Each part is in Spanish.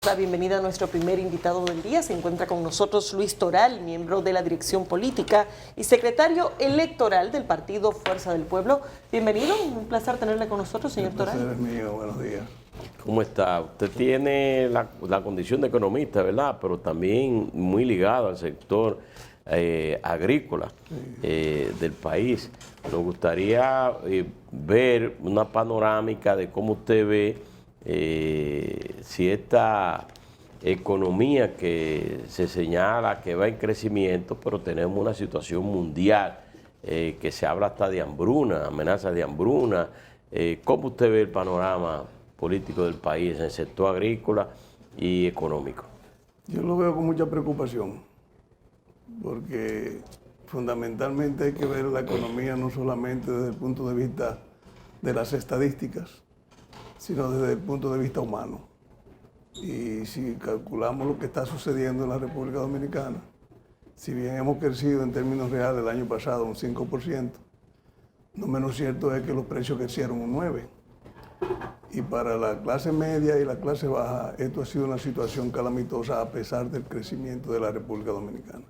La bienvenida a nuestro primer invitado del día. Se encuentra con nosotros Luis Toral, miembro de la Dirección Política y secretario electoral del partido Fuerza del Pueblo. Bienvenido, un placer tenerle con nosotros, señor Toral. El placer es mío, buenos días. ¿Cómo está? Usted tiene la condición de economista, ¿verdad? Pero también muy ligado al sector agrícola del país. Nos gustaría ver una panorámica de cómo usted ve si esta economía que se señala que va en crecimiento, pero tenemos una situación mundial que se habla hasta de hambruna, amenazas de hambruna. ¿Cómo usted ve el panorama político del país en el sector agrícola y económico? Yo lo veo con mucha preocupación, porque fundamentalmente hay que ver la economía no solamente desde el punto de vista de las estadísticas, sino desde el punto de vista humano. Y si calculamos lo que está sucediendo en la República Dominicana, si bien hemos crecido en términos reales el año pasado un 5%, no menos cierto es que los precios crecieron un 9%. Y para la clase media y la clase baja, esto ha sido una situación calamitosa a pesar del crecimiento de la República Dominicana.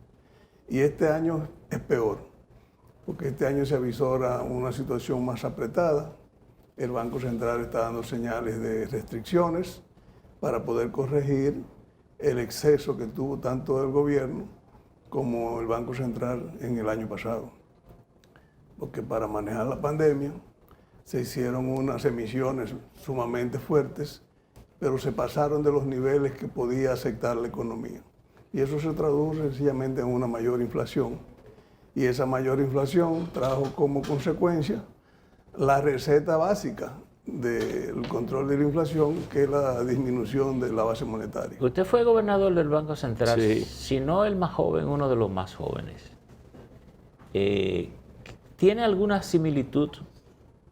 Y este año es peor, porque este año se avisora una situación más apretada. El Banco Central está dando señales de restricciones para poder corregir el exceso que tuvo tanto el gobierno como el Banco Central en el año pasado. Porque para manejar la pandemia se hicieron unas emisiones sumamente fuertes, pero se pasaron de los niveles que podía aceptar la economía. Y eso se tradujo sencillamente en una mayor inflación. Y esa mayor inflación trajo como consecuencia la receta básica del control de la inflación, que es la disminución de la base monetaria. Usted fue gobernador del Banco Central, Sí. si no el más joven, uno de los más jóvenes. ¿Tiene alguna similitud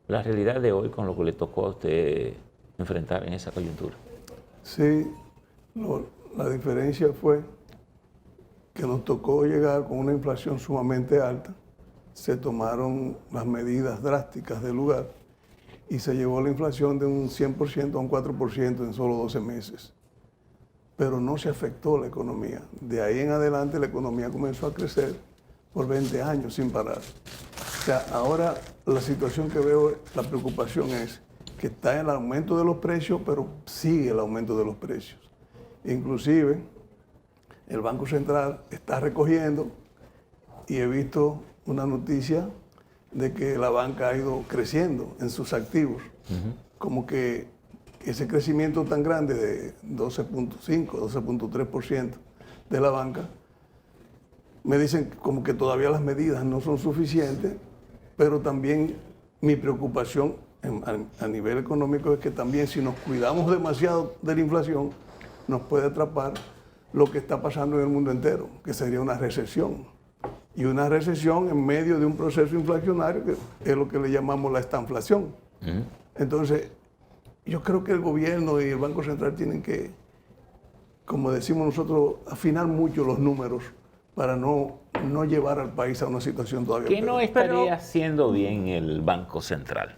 la realidad de hoy con lo que le tocó a usted enfrentar en esa coyuntura? Sí, la diferencia fue que nos tocó llegar con una inflación sumamente alta, se tomaron las medidas drásticas del lugar y se llevó la inflación de un 100% a un 4% en solo 12 meses. Pero no se afectó la economía. De ahí en adelante la economía comenzó a crecer por 20 años sin parar. O sea, ahora la situación que veo, la preocupación es que está el aumento de los precios, pero sigue el aumento de los precios. Inclusive, el Banco Central está recogiendo, y he visto una noticia de que la banca ha ido creciendo en sus activos. Como que ese crecimiento tan grande de 12.5, 12.3% de la banca, me dicen como que todavía las medidas no son suficientes, pero también mi preocupación a nivel económico es que también si nos cuidamos demasiado de la inflación, nos puede atrapar lo que está pasando en el mundo entero, que sería una recesión. Y una recesión en medio de un proceso inflacionario, que es lo que le llamamos la estanflación. Entonces, yo creo que el gobierno y el Banco Central tienen que, como decimos nosotros, afinar mucho los números para no llevar al país a una situación todavía ¿Qué peor. no estaría haciendo bien el Banco Central?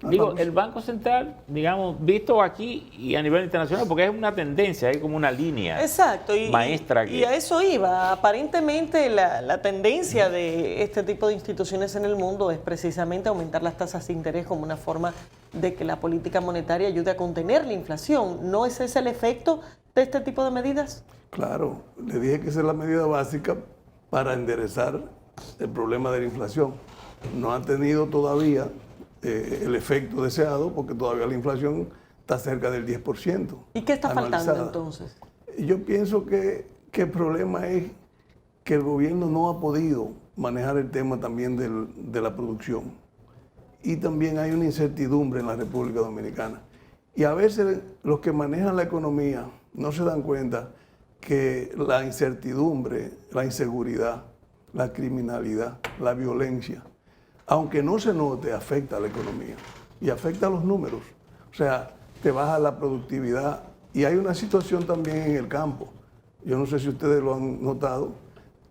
Digo, el Banco Central, digamos, visto aquí y a nivel internacional, porque es una tendencia, hay como una línea maestra. Y a eso iba. Aparentemente la tendencia de este tipo de instituciones en el mundo es precisamente aumentar las tasas de interés como una forma de que la política monetaria ayude a contener la inflación. ¿No es ese el efecto de este tipo de medidas? Claro, le dije que esa es la medida básica para enderezar el problema de la inflación. No ha tenido todavía el efecto deseado, porque todavía la inflación está cerca del 10%. ¿Y qué está anualizada. faltando entonces? Yo pienso que el problema es que el gobierno no ha podido manejar el tema también de la producción. Y también hay una incertidumbre en la República Dominicana. Y a veces los que manejan la economía no se dan cuenta que la incertidumbre, la inseguridad, la criminalidad, la violencia, aunque no se note, afecta a la economía y afecta a los números. O sea, te baja la productividad. Y hay una situación también en el campo. Yo no sé si ustedes lo han notado,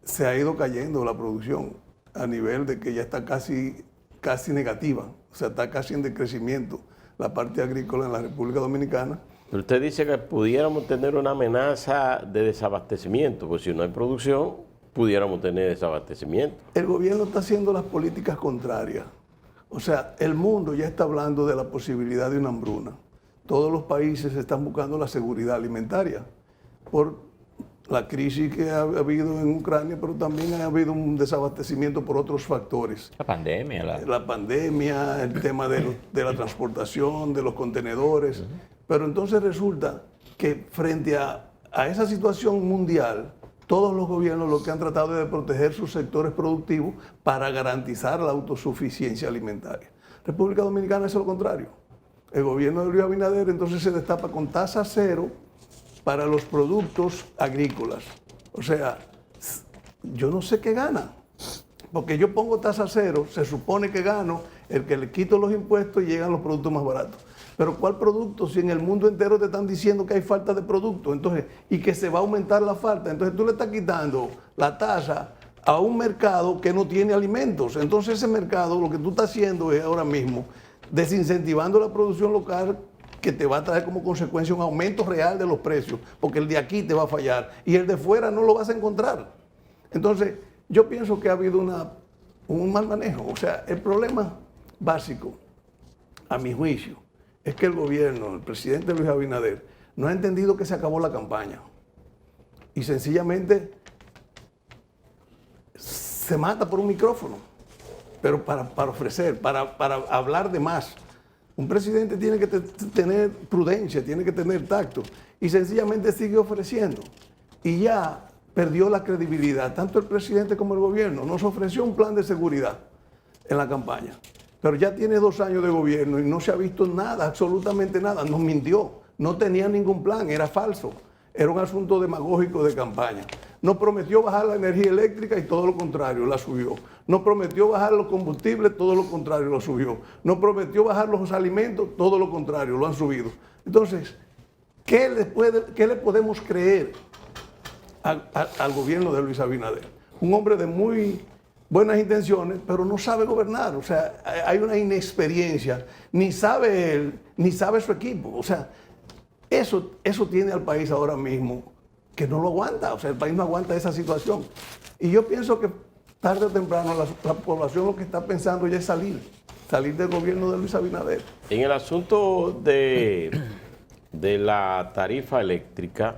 se ha ido cayendo la producción a nivel de que ya está casi negativa. O sea, está casi en decrecimiento la parte agrícola en la República Dominicana. Pero usted dice que pudiéramos tener una amenaza de desabastecimiento, pues si no hay producción, pudiéramos tener desabastecimiento. El gobierno está haciendo las políticas contrarias. O sea, el mundo ya está hablando de la posibilidad de una hambruna. Todos los países están buscando la seguridad alimentaria por la crisis que ha habido en Ucrania, pero también ha habido un desabastecimiento por otros factores. La pandemia. La pandemia, el tema de la transportación, de los contenedores. Pero entonces resulta que frente a esa situación mundial, todos los gobiernos lo que han tratado es de proteger sus sectores productivos para garantizar la autosuficiencia alimentaria. República Dominicana es lo contrario. El gobierno de Luis Abinader entonces se destapa con tasa cero para los productos agrícolas. O sea, yo no sé qué gana, porque yo pongo tasa cero, se supone que gano el que le quito los impuestos y llegan los productos más baratos. Pero ¿cuál producto? Si en el mundo entero te están diciendo que hay falta de productos, entonces, y que se va a aumentar la falta, entonces tú le estás quitando la tasa a un mercado que no tiene alimentos. Entonces ese mercado lo que tú estás haciendo es ahora mismo desincentivando la producción local, que te va a traer como consecuencia un aumento real de los precios, porque el de aquí te va a fallar y el de fuera no lo vas a encontrar. Entonces, yo pienso que ha habido un mal manejo. O sea, el problema básico, a mi juicio, es que el gobierno, el presidente Luis Abinader, no ha entendido que se acabó la campaña. Y sencillamente se mata por un micrófono, pero para ofrecer, para hablar de más. Un presidente tiene que tener prudencia, tiene que tener tacto y sencillamente sigue ofreciendo. Y ya perdió la credibilidad, tanto el presidente como el gobierno. Nos ofreció un plan de seguridad en la campaña, pero ya tiene 2 años de gobierno y no se ha visto nada, absolutamente nada. Nos mintió, no tenía ningún plan, era falso. Era un asunto demagógico de campaña. Nos prometió bajar la energía eléctrica y todo lo contrario, la subió. Nos prometió bajar los combustibles, todo lo contrario, lo subió. Nos prometió bajar los alimentos, todo lo contrario, lo han subido. Entonces, ¿qué le podemos creer al gobierno de Luis Abinader? Un hombre de muy buenas intenciones, pero no sabe gobernar. O sea, hay una inexperiencia. Ni sabe él, ni sabe su equipo. O sea, eso tiene al país ahora mismo que no lo aguanta. O sea, el país no aguanta esa situación. Y yo pienso que tarde o temprano la población lo que está pensando ya es salir del gobierno de Luis Abinader. En el asunto de la tarifa eléctrica,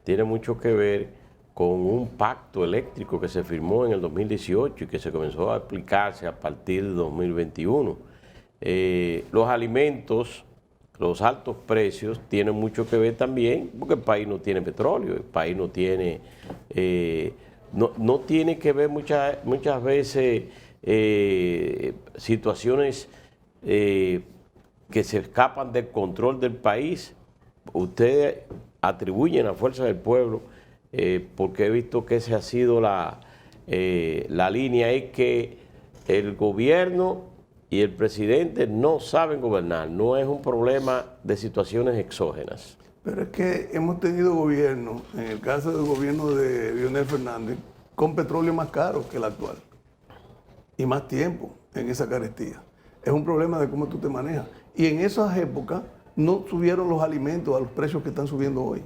tiene mucho que ver con un pacto eléctrico que se firmó en el 2018 y que se comenzó a aplicarse a partir de 2021. Los alimentos, los altos precios tienen mucho que ver también porque el país no tiene petróleo, el país no tiene, no tiene que ver muchas veces situaciones que se escapan del control del país. Ustedes atribuyen a Fuerza del Pueblo, porque he visto que esa ha sido la línea, es que el gobierno y el presidente no saben gobernar, no es un problema de situaciones exógenas. Pero es que hemos tenido gobierno, en el caso del gobierno de Leonel Fernández, con petróleo más caro que el actual y más tiempo en esa carestía. Es un problema de cómo tú te manejas. Y en esas épocas no subieron los alimentos a los precios que están subiendo hoy.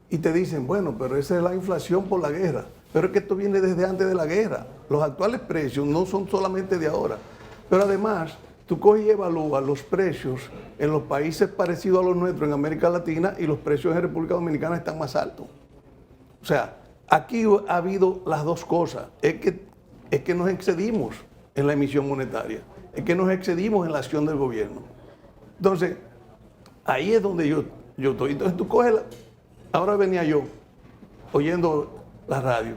Y te dicen, bueno, pero esa es la inflación por la guerra. Pero es que esto viene desde antes de la guerra. Los actuales precios no son solamente de ahora. Pero además, tú coges y evalúas los precios en los países parecidos a los nuestros en América Latina y los precios en República Dominicana están más altos. O sea, aquí ha habido las dos cosas. Es que nos excedimos en la emisión monetaria. Es que nos excedimos en la acción del gobierno. Entonces, ahí es donde yo estoy. Entonces tú coges, ahora venía yo oyendo la radio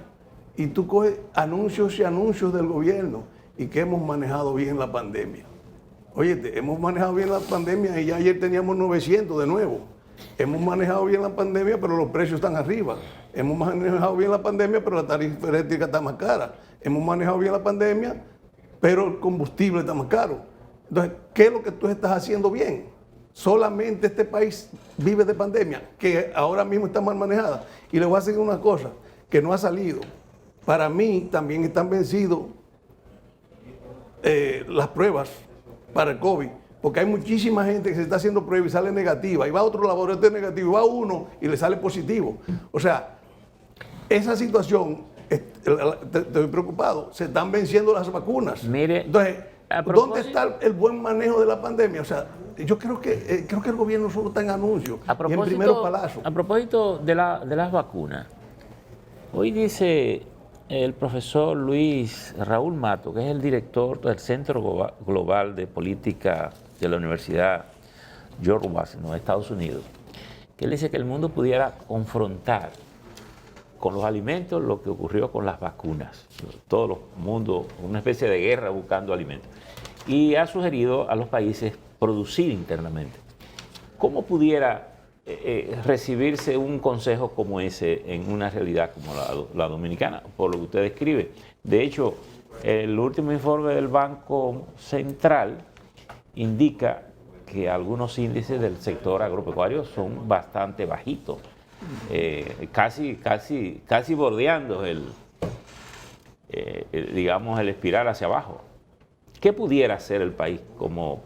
y tú coges anuncios y anuncios del gobierno y que hemos manejado bien la pandemia. Oye, hemos manejado bien la pandemia y ya ayer teníamos 900 de nuevo. Hemos manejado bien la pandemia, pero los precios están arriba. Hemos manejado bien la pandemia, pero la tarifa eléctrica está más cara. Hemos manejado bien la pandemia, pero el combustible está más caro. Entonces, ¿qué es lo que tú estás haciendo bien? Solamente este país vive de pandemia, que ahora mismo está mal manejada. Y le voy a decir una cosa, que no ha salido. Para mí también están vencidos las pruebas para el COVID, porque hay muchísima gente que se está haciendo prueba y sale negativa, y va a otro laboratorio negativo, y va a uno y le sale positivo. O sea, esa situación, estoy preocupado, se están venciendo las vacunas. Mire, entonces, ¿dónde está el buen manejo de la pandemia? O sea, yo creo que el gobierno solo está en anuncios y en primeros palazos. A propósito de las vacunas, hoy dice el profesor Luis Raúl Mato, que es el director del Centro Global de Política de la Universidad George Washington, Estados Unidos, que él dice que el mundo pudiera confrontar con los alimentos lo que ocurrió con las vacunas. Todo el mundo, una especie de guerra buscando alimentos. Y ha sugerido a los países producir internamente. ¿Cómo pudiera recibirse un consejo como ese en una realidad como la dominicana, por lo que usted describe? De hecho, el último informe del Banco Central indica que algunos índices del sector agropecuario son bastante bajitos, casi bordeando digamos, el espiral hacia abajo. ¿Qué pudiera hacer el país como,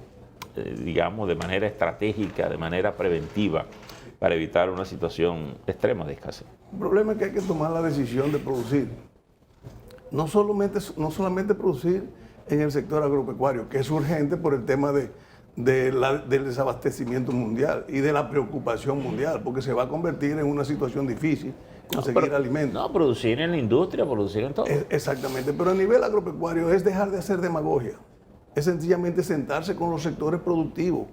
digamos, de manera estratégica, de manera preventiva, para evitar una situación extrema de escasez? El problema es que hay que tomar la decisión de producir. No solamente producir en el sector agropecuario, que es urgente por el tema del desabastecimiento mundial y de la preocupación mundial, porque se va a convertir en una situación difícil conseguir alimentos. No, producir en la industria, producir en todo. Exactamente, pero a nivel agropecuario es dejar de hacer demagogia. Es sencillamente sentarse con los sectores productivos,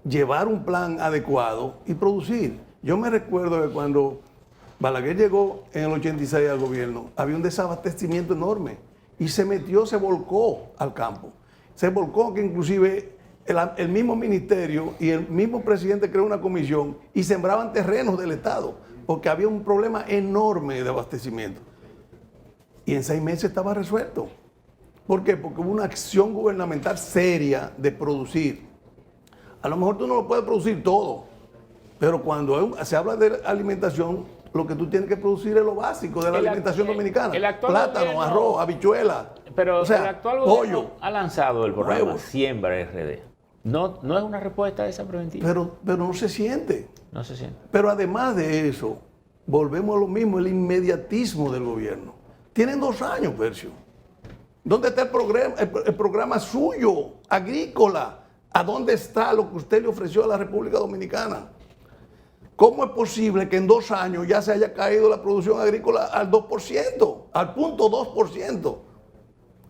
llevar un plan adecuado y producir. Yo me recuerdo que cuando Balaguer llegó en el 86 al gobierno, había un desabastecimiento enorme y se volcó al campo. Se volcó que inclusive el mismo ministerio y el mismo presidente creó una comisión y sembraban terrenos del Estado, porque había un problema enorme de abastecimiento. Y en 6 meses estaba resuelto. ¿Por qué? Porque hubo una acción gubernamental seria de producir. A lo mejor tú no lo puedes producir todo, pero cuando se habla de alimentación, lo que tú tienes que producir es lo básico de la alimentación dominicana. Plátano, arroz, habichuela, pero o sea, el actual gobierno pollo, ha lanzado el programa huevos. Siembra RD. No es una respuesta a esa preventiva. Pero no se siente. No se siente. Pero además de eso, volvemos a lo mismo, el inmediatismo del gobierno. Tienen 2 años, Percio. ¿Dónde está el programa suyo, agrícola? ¿A dónde está lo que usted le ofreció a la República Dominicana? ¿Cómo es posible que en 2 años ya se haya caído la producción agrícola al 2%, al 0.2%?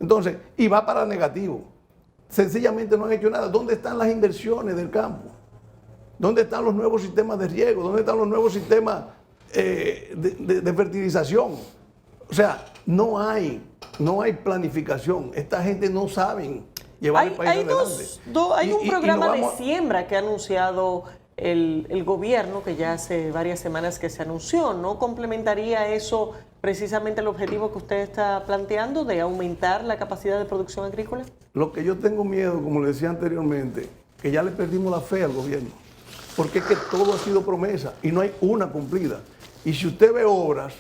Entonces, y va para negativo. Sencillamente no han hecho nada. ¿Dónde están las inversiones del campo? ¿Dónde están los nuevos sistemas de riego? ¿Dónde están los nuevos sistemas de fertilización? O sea, no hay planificación. Esta gente no sabe llevar el país adelante. Hay un programa de siembra que ha anunciado el gobierno, que ya hace varias semanas que se anunció. ¿No complementaría eso precisamente el objetivo que usted está planteando de aumentar la capacidad de producción agrícola? Lo que yo tengo miedo, como le decía anteriormente, que ya le perdimos la fe al gobierno, porque es que todo ha sido promesa y no hay una cumplida. Y si usted ve obras,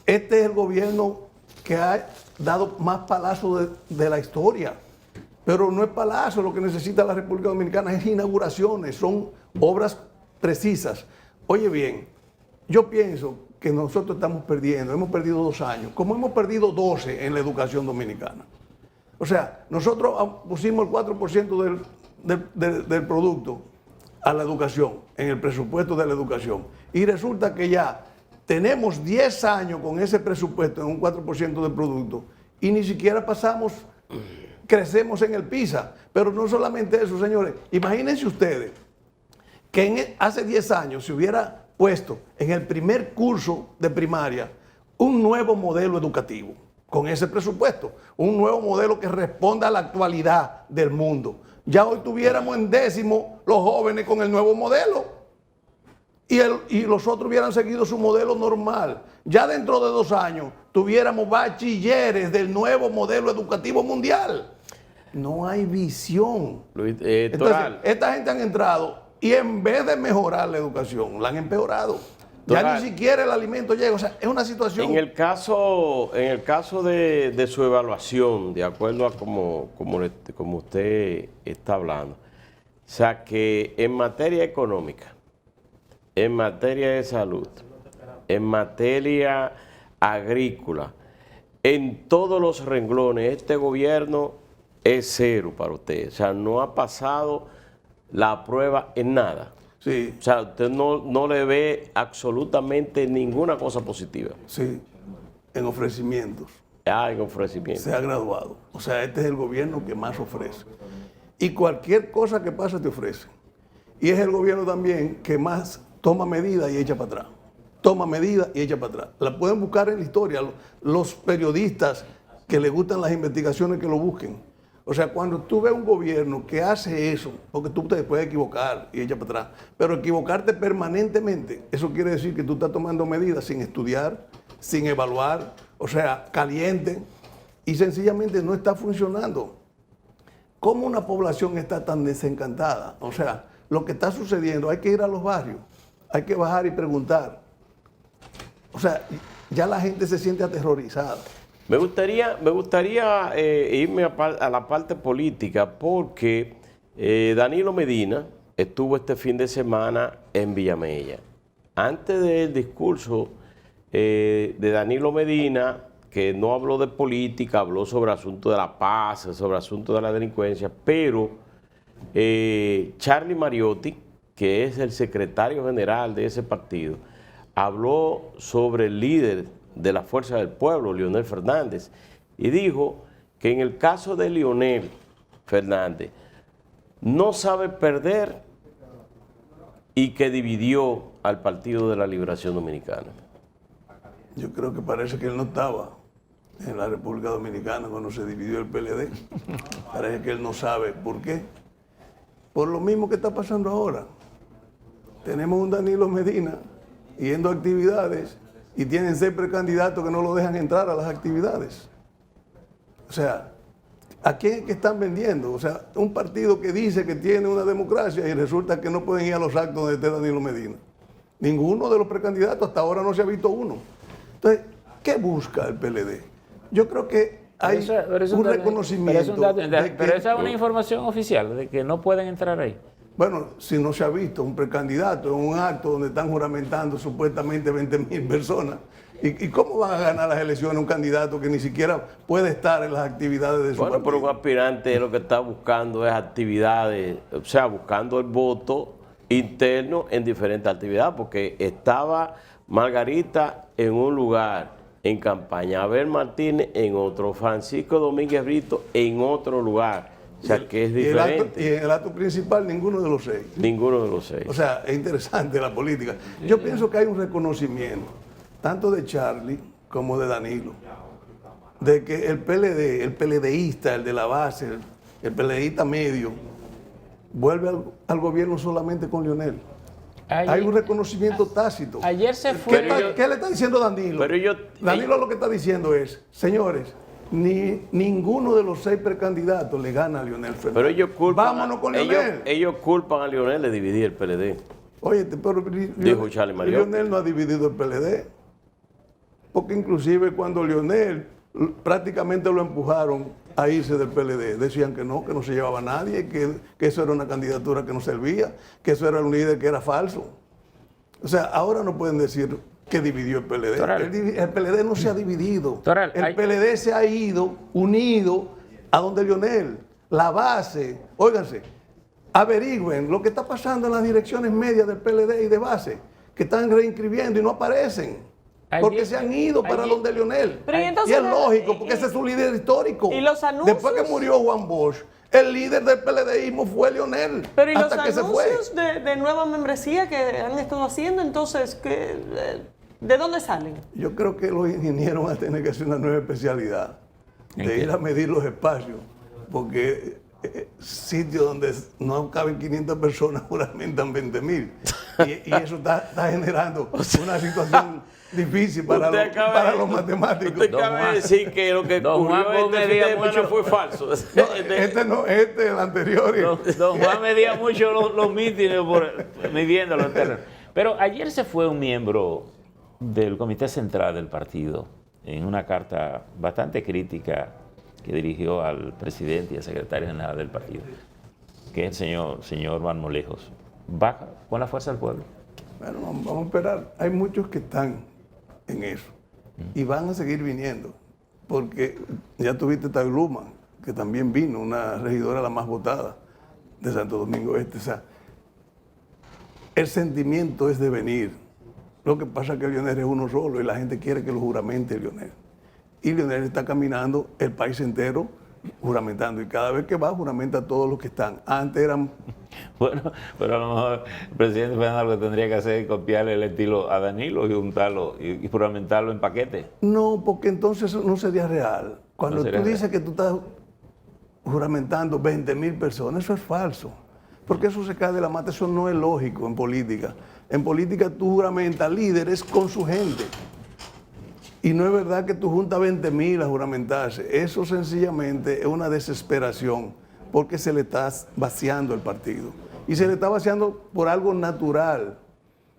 este es el gobierno que ha dado más palazos de la historia. Pero no es palazo, lo que necesita la República Dominicana es inauguraciones, son obras precisas. Oye bien, yo pienso que nosotros estamos perdiendo, hemos perdido 2 años, como hemos perdido 12 en la educación dominicana. O sea, nosotros pusimos el 4% del producto a la educación, en el presupuesto de la educación. Y resulta que ya tenemos 10 años con ese presupuesto en un 4% del producto y ni siquiera crecemos en el PISA. Pero no solamente eso, señores. Imagínense ustedes que hace 10 años se hubiera puesto en el primer curso de primaria un nuevo modelo educativo con ese presupuesto, un nuevo modelo que responda a la actualidad del mundo. Ya hoy tuviéramos en 10º los jóvenes con el nuevo modelo y los otros hubieran seguido su modelo normal. Ya dentro de 2 años tuviéramos bachilleres del nuevo modelo educativo mundial. No hay visión. Luis, Entonces, esta gente han entrado y en vez de mejorar la educación, la han empeorado. Ya ni siquiera el alimento llega. O sea, es una situación... En el caso de su evaluación, de acuerdo a como usted está hablando, o sea que en materia económica, en materia de salud, en materia agrícola, en todos los renglones, este gobierno es cero para usted. O sea, no ha pasado la prueba en nada. Sí. O sea, usted no le ve absolutamente ninguna cosa positiva. Sí, en ofrecimientos. En ofrecimiento. Se ha graduado. O sea, este es el gobierno que más ofrece. Y cualquier cosa que pasa te ofrece. Y es el gobierno también que más toma medidas y echa para atrás. Toma medidas y echa para atrás. La pueden buscar en la historia. Los periodistas que les gustan las investigaciones que lo busquen. O sea, cuando tú ves un gobierno que hace eso, porque tú te puedes equivocar y echa para atrás, pero equivocarte permanentemente, eso quiere decir que tú estás tomando medidas sin estudiar, sin evaluar, o sea, caliente, y sencillamente no está funcionando. ¿Cómo una población está tan desencantada? O sea, lo que está sucediendo, hay que ir a los barrios, hay que bajar y preguntar. O sea, ya la gente se siente aterrorizada. Me gustaría irme a la parte política porque Danilo Medina estuvo este fin de semana en Villamella. Antes del discurso de Danilo Medina, que no habló de política, habló sobre asuntos de la paz, sobre asuntos de la delincuencia, pero Charlie Mariotti, que es el secretario general de ese partido, habló sobre el líder de la Fuerza del Pueblo, Leonel Fernández, y dijo que en el caso de Leonel Fernández no sabe perder y que dividió al Partido de la Liberación Dominicana. Yo creo que parece que él no estaba en la República Dominicana cuando se dividió el PLD. Parece que él no sabe por qué. Por lo mismo que está pasando ahora. Tenemos un Danilo Medina yendo a actividades y tienen 6 precandidatos que no lo dejan entrar a las actividades. O sea, ¿a quién es que están vendiendo? O sea, un partido que dice que tiene una democracia y resulta que no pueden ir a los actos donde esté Danilo Medina. Ninguno de los precandidatos, hasta ahora no se ha visto uno. Entonces, ¿qué busca el PLD? Yo creo que hay un reconocimiento. Pero esa es una información oficial de que no pueden entrar ahí. Bueno, si no se ha visto un precandidato en un acto donde están juramentando supuestamente 20.000 personas, ¿y cómo van a ganar las elecciones un candidato que ni siquiera puede estar en las actividades de su partido? Pero un aspirante lo que está buscando es actividades, o sea, buscando el voto interno en diferentes actividades, porque estaba Margarita en un lugar en campaña, Abel Martínez en otro, Francisco Domínguez Brito en otro lugar. O sea, que es diferente. Y en el acto principal, ninguno de los 6. Ninguno de los 6. O sea, es interesante la política. Yo pienso que hay un reconocimiento, tanto de Charlie como de Danilo, de que el PLD, el PLDista, el de la base, el PLDista medio, vuelve al gobierno solamente con Leonel. Hay un reconocimiento tácito. Ayer se fue. ¿Qué le está diciendo Danilo? Danilo lo que está diciendo es, señores, ninguno de los 6 precandidatos le gana a Leonel Fernández. Pero ellos culpan, vámonos con Leonel. Ellos culpan a Leonel de dividir el PLD. Oye, pero dijo Charlie Mariotti. Leonel no ha dividido el PLD. Porque inclusive cuando Leonel prácticamente lo empujaron a irse del PLD, decían que no se llevaba a nadie, que eso era una candidatura que no servía, que eso era un líder que era falso. O sea, ahora no pueden decir que dividió el PLD. El PLD no se ha dividido. El PLD se ha ido unido a donde Leonel, la base. Óiganse, averigüen lo que está pasando en las direcciones medias del PLD y de base, que están reinscribiendo y no aparecen. Porque se han ido para donde Leonel. Y es lógico, porque ese es su líder histórico. ¿Y los anuncios? Después que murió Juan Bosch, el líder del PLDismo fue Leonel. Pero ¿y hasta los que anuncios se fue? de nueva membresía que han estado haciendo? Entonces, ¿de dónde salen? Yo creo que los ingenieros van a tener que hacer una nueva especialidad de ir a medir los espacios, porque sitios donde no caben 500 personas juramentan 20.000. Y eso está generando una situación difícil para los matemáticos. Usted acaba de decir que lo que ocurrió este mucho fue falso. No, el anterior. Don Juan medía mucho los mítines midiéndolo. Pero ayer se fue un miembro del Comité Central del partido en una carta bastante crítica que dirigió al presidente y al secretario general del partido, que es el señor Marmolejos. ¿Va con la fuerza del pueblo? Bueno, vamos a esperar. Hay muchos que están en eso y van a seguir viniendo, porque ya tuviste Tagluma, que también vino, una regidora la más votada de Santo Domingo Este. O sea, el sentimiento es de venir. Lo que pasa es que Leonel es uno solo y la gente quiere que lo juramente Leonel. Y Leonel está caminando el país entero juramentando, y cada vez que va juramenta a todos los que están. Antes eran... Bueno, pero a lo mejor el presidente Fernández lo que tendría que hacer es copiarle el estilo a Danilo y juntarlo y juramentarlo en paquete. No, porque entonces no sería real. Cuando No sería tú dices real. que tú estás juramentando 20,000 personas, eso es falso. Porque eso se cae de la mata, eso no es lógico en política. En política tú juramentas líderes con su gente. Y no es verdad que tú juntas 20,000 a juramentarse. Eso sencillamente es una desesperación, porque se le está vaciando el partido. Y se le está vaciando por algo natural.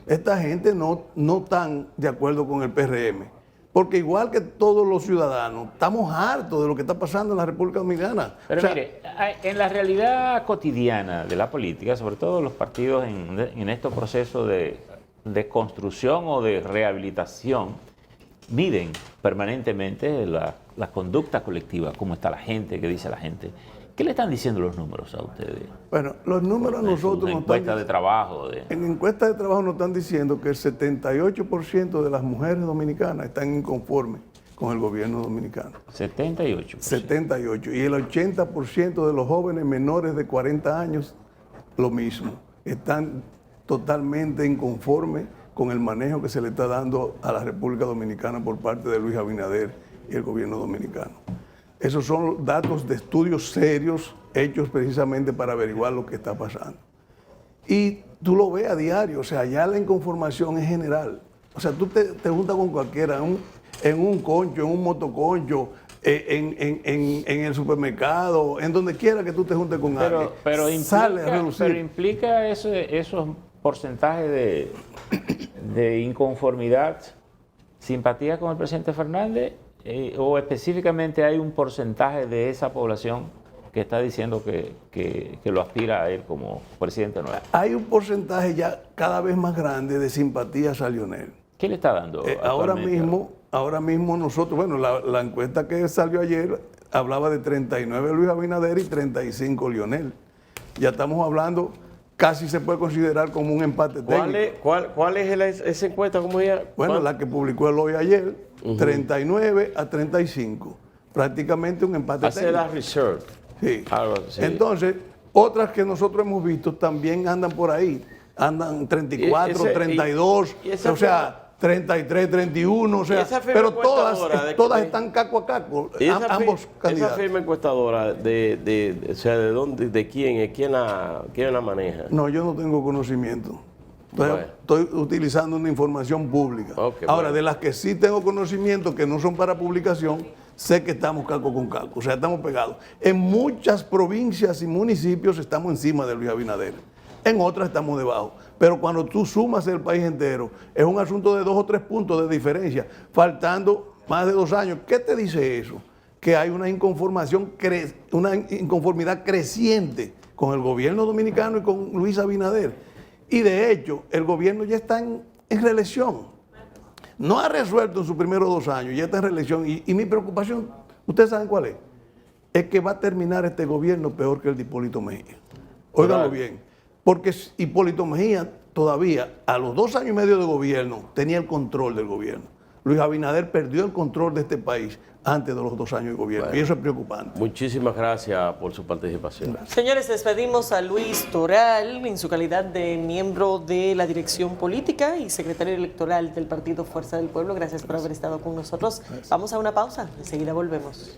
Esta gente no están de acuerdo con el PRM. Porque igual que todos los ciudadanos, estamos hartos de lo que está pasando en la República Dominicana. Pero O sea, mire, en la realidad cotidiana de la política, sobre todo los partidos en estos procesos de construcción o de rehabilitación, miden permanentemente la conducta colectiva, cómo está la gente, qué dice la gente. ¿Qué le están diciendo los números a ustedes? bueno, los números a nosotros En nos encuestas están... de trabajo. En encuestas de trabajo nos están diciendo que el 78% de las mujeres dominicanas están inconformes con el gobierno dominicano. 78%. 78. Y el 80% de los jóvenes menores de 40 años, lo mismo. Están totalmente inconformes con el manejo que se le está dando a la República Dominicana por parte de Luis Abinader y el gobierno dominicano. Esos son datos de estudios serios hechos precisamente para averiguar lo que está pasando. Y tú lo ves a diario, o sea, ya la inconformación es general. O sea, tú te juntas con cualquiera en un concho, en un motoconcho, en el supermercado, en donde quiera que tú te juntes con alguien. Pero sale a relucir. implica esos porcentajes de inconformidad, simpatía con el presidente Fernández, o específicamente hay un porcentaje de esa población que está diciendo que lo aspira a él como presidente nuevo. Hay un porcentaje ya cada vez más grande de simpatías a Leonel. ¿Qué le está dando? Ahora actualmente? mismo nosotros, bueno, la encuesta que salió ayer hablaba de 39 Luis Abinader y 35 Leonel. Ya estamos hablando, casi se puede considerar como un empate técnico. ¿Cuál es esa encuesta? ¿Cómo ella? Bueno, la que publicó el hoy ayer, 39 a 35. Prácticamente un empate Hace técnico. la research. Sí. Algo así. Entonces, otras que nosotros hemos visto también andan por ahí. Andan 34, 32, o sea, 33, 31, o sea, esa firma pero encuestadora todas de- están caco a caco, Y ambos candidatos. Esa firma encuestadora, o sea, ¿de dónde, de quién, quién la maneja? No, yo no tengo conocimiento. Bueno. Estoy utilizando una información pública. Ok, Ahora, bueno. de las que sí tengo conocimiento, que no son para publicación, sé que estamos caco con caco, o sea, estamos pegados. En muchas provincias y municipios estamos encima de Luis Abinader, en otras estamos debajo. Pero cuando tú sumas el país entero, es un asunto de 2 o 3 puntos de diferencia, faltando más de 2 años. ¿Qué te dice eso? Que hay una una inconformidad creciente con el gobierno dominicano y con Luis Abinader. Y de hecho, el gobierno ya está en reelección. No ha resuelto en sus primeros 2 años, ya está en reelección. Y mi preocupación, ¿ustedes saben cuál es? Es que va a terminar este gobierno peor que el de Hipólito Mejía. Óiganlo bien. Porque Hipólito Mejía todavía, a los 2 años y medio de gobierno, tenía el control del gobierno. Luis Abinader perdió el control de este país antes de los 2 años de gobierno. Bueno. Y eso es preocupante. Muchísimas gracias por su participación. Señores, despedimos a Luis Toral en su calidad de miembro de la dirección política y secretario electoral del Partido Fuerza del Pueblo. Gracias por haber estado con nosotros. Vamos a una pausa, enseguida volvemos.